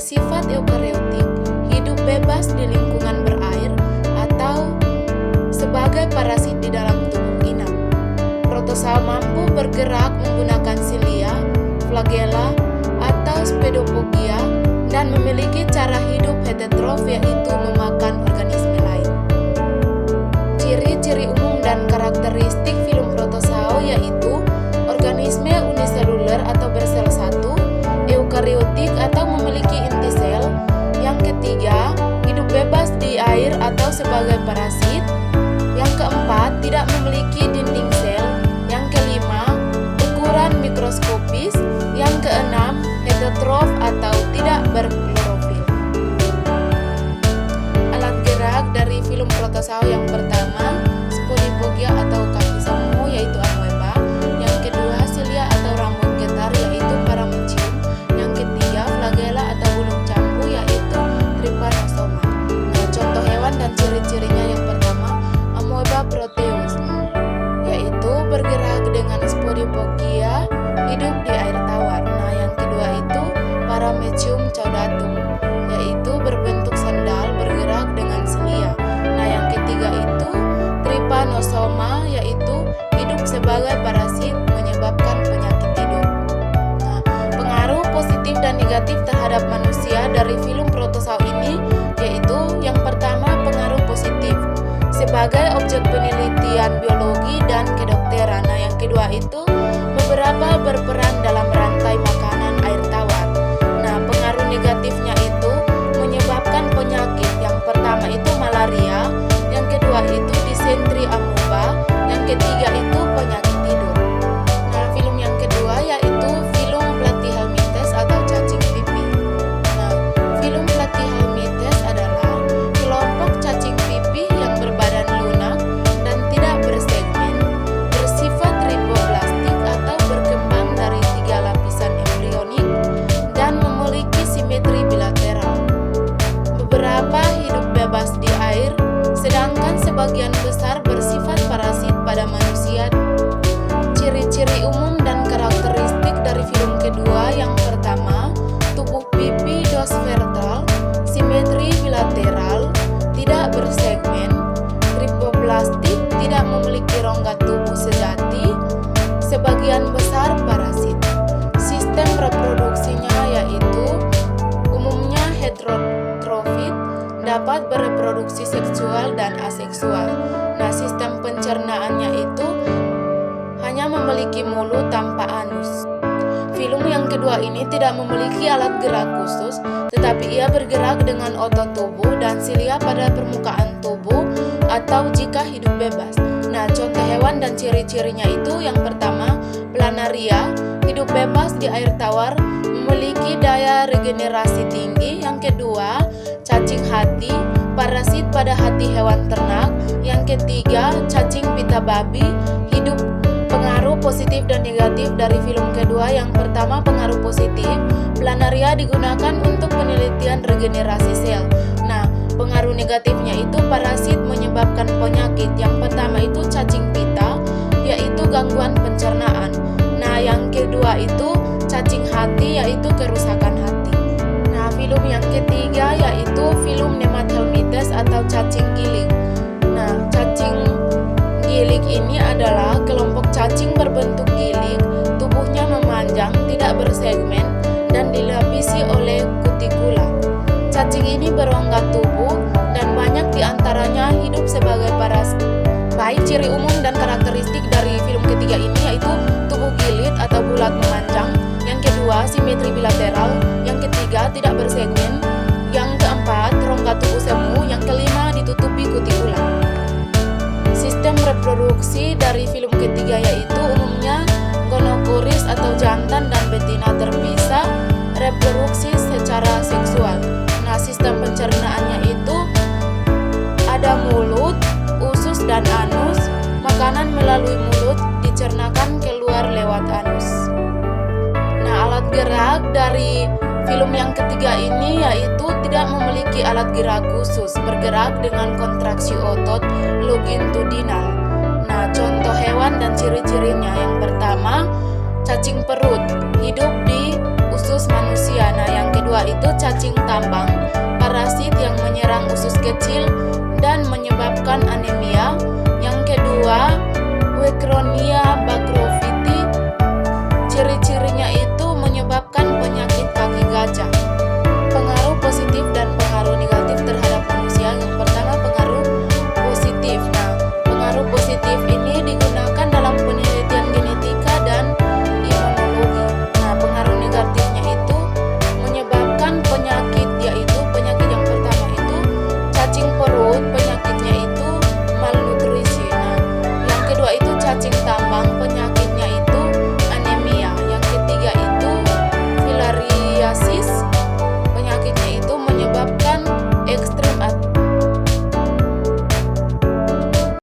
bersifat eukariotik, hidup bebas di lingkungan berair, atau sebagai parasit di dalam tubuh inang. Protozoa mampu bergerak menggunakan silia, flagela, atau spedopogia dan memiliki cara hidup heterotrof, yaitu memakan organisme lain. Ciri-ciri umum dan karakteristik filum protozoa yaitu organisme uniseluler atau bersel satu, eukariotik atau memiliki inti sel. Yang ketiga, hidup bebas di air atau sebagai parasit. Yang keempat, tidak memiliki dinding sel. Yang kelima, ukuran mikroskopis. Yang keenam, heterotrof atau tidak berklorofil. Alat gerak dari filum protozoa yang pertama, Spodipogia atau kaki semu yaitu amoeba. Yang kedua, silia atau rambut getar yaitu paramecium. Yang ketiga, flagela atau bulung cambu yaitu trypanosoma. Nah, contoh hewan dan ciri-cirinya yang pertama, amoeba proteus, yaitu bergerak dengan Spodipogia, hidup di air tawar. Nah, yang kedua itu paramecium caudatum, yaitu berbentuk sandal, bergerak dengan silia. Nah, yang ketiga itu trypanosoma, yaitu hidup sebagai parasit menyebabkan penyakit tidur. Nah, pengaruh positif dan negatif terhadap manusia dari filum protozoa ini yaitu yang pertama, pengaruh positif sebagai objek penelitian biologi dan kedokteran. Nah, yang kedua itu beberapa berperan dalam rantai makanan air tawar. Nah, pengaruh negatifnya itu menyebabkan penyakit. Yang pertama itu malaria, yang kedua itu disentri amoeba, yang ketiga itu penyakit tidur. Nah, filum yang kedua yaitu filum Platyhelminthes atau cacing pipi. Nah, filum Platyhelminthes adalah kelompok cacing pipi yang berbadan lunak dan tidak bersegmen, bersifat riboblastik atau berkembang dari 3 lapisan embrionik dan memiliki simetri bilateral. Beberapa hidup bebas di air, sedangkan sebagian besar bersifat parasit pada manusia. Ciri-ciri umum dan karakteristik dari filum kedua yang pertama, tubuh pipi dosvertal, simetri bilateral, tidak bersegmen, riboblastik, tidak memiliki rongga tubuh sejati, sebagian besar parasit. Sistem reproduksinya yaitu umumnya heterotrofit, dapat bereproduksi seksual dan aseksual. Nah, sistem pencernaannya itu hanya memiliki mulut tanpa anus. Filum yang kedua ini tidak memiliki alat gerak khusus, tetapi ia bergerak dengan otot tubuh dan silia pada permukaan tubuh atau jika hidup bebas. Nah, contoh hewan dan ciri-cirinya itu yang pertama, planaria, hidup bebas di air tawar, memiliki daya regenerasi tinggi. Yang kedua, cacing hati, parasit pada hati hewan ternak. Yang ketiga, cacing pita babi, hidup. Pengaruh positif dan negatif dari filum kedua yang pertama, pengaruh positif, planaria digunakan untuk penelitian regenerasi sel. Nah, pengaruh negatifnya itu parasit menyebabkan penyakit. Yang pertama itu cacing pita, yaitu gangguan pencernaan. Nah, yang kedua itu cacing hati, yaitu kerusakan hati. Nah, filum yang ketiga yaitu filum Nemathelminthes atau cacing giling. Nah, cacing gilik ini adalah kelompok cacing berbentuk gilik, tubuhnya memanjang, tidak bersegmen, dan dilapisi oleh kutikula. Cacing ini berongga tubuh dan banyak diantaranya hidup sebagai parasit. Baik, ciri umum dan karakteristik dari filum ketiga ini yaitu tubuh gilit atau bulat memanjang. Yang kedua, simetri bilateral. Yang ketiga, tidak bersegmen. Yang keempat, rongga tubuh semu. Yang kelima, ditutupi kutikula. Sistem reproduksi dari filum ketiga yaitu umumnya gonokoris atau jantan dan betina terpisah, reproduksi secara seksual. Nah, sistem pencernaannya itu ada mulut, usus dan anus. Makanan melalui mulut dicernakan keluar lewat anus. Nah, alat gerak dari filum yang ketiga ini yaitu tidak memiliki alat gerak khusus, bergerak dengan kontraksi otot longitudinal. Nah, contoh hewan dan ciri-cirinya yang pertama, cacing perut, hidup di usus manusia. Nah, yang kedua yaitu cacing tambang, parasit yang menyerang usus kecil dan menyebabkan anemia. Yang kedua, Weyronia